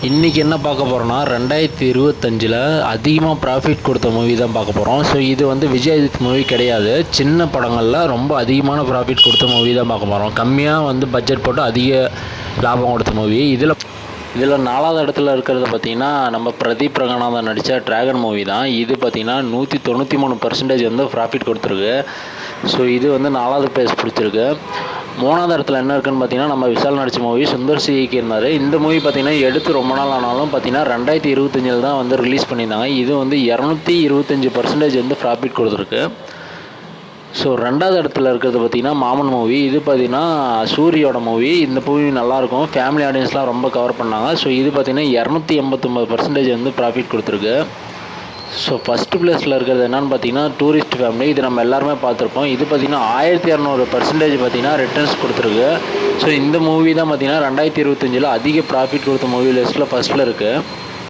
இன்றைக்கி என்ன பார்க்க போகிறோன்னா 2025 அதிகமாக ப்ராஃபிட் கொடுத்த மூவி தான் பார்க்க போகிறோம். ஸோ இது வந்து விஜய் ஆதித்ய மூவி கிடையாது. சின்ன படங்களில் ரொம்ப அதிகமான ப்ராஃபிட் கொடுத்த மூவி தான் பார்க்க போகிறோம். கம்மியாக வந்து பட்ஜெட் போட்டு அதிக லாபம் கொடுத்த மூவி. இதில் 4வது இடத்துல இருக்கிறது பார்த்திங்கன்னா நம்ம பிரதீப் ரங்கநாதன் நடித்த ட்ராகன் மூவி தான். இது பார்த்திங்கன்னா 193% வந்து ப்ராஃபிட் கொடுத்துருக்கு. ஸோ இது வந்து 4வது பிளேஸ் பிடிச்சிருக்கு. 3வது இடத்துல என்ன இருக்குன்னு பார்த்தீங்கன்னா நம்ம விஷால் நடித்த மூவி சுந்தர் சி இருந்தார். இந்த மூவி பார்த்திங்கன்னா எடுத்து ரொம்ப நாள் ஆனாலும் பார்த்திங்கன்னா 2025 தான் வந்து ரிலீஸ் பண்ணியிருந்தாங்க. இது வந்து 225% வந்து ப்ராஃபிட் கொடுத்துருக்கு. ஸோ 2வது இடத்துல இருக்கிறது பார்த்திங்கன்னா மாமன் மூவி. இது பார்த்திங்கன்னா சூரியோட மூவி. இந்த மூவி நல்லாயிருக்கும், ஃபேமிலி ஆடியன்ஸ்லாம் ரொம்ப கவர் பண்ணாங்க. ஸோ இது பார்த்திங்கன்னா 289% வந்து ப்ராஃபிட் கொடுத்துருக்கு. ஸோ ஃபஸ்ட்டு பிளேஸில் இருக்கிறது என்னென்னு பார்த்தீங்கன்னா டூரிஸ்ட் ஃபேமிலி. இது நம்ம எல்லாருமே பார்த்துருப்போம். இது பார்த்திங்கன்னா 1200% பார்த்திங்கன்னா ரிட்டர்ன்ஸ் கொடுத்துருக்கு. ஸோ இந்த மூவி தான் பார்த்திங்கன்னா 2025 அதிக ப்ராஃபிட் கொடுத்த மூவி லிஸ்ட்டில் ஃபஸ்ட்டில் இருக்குது.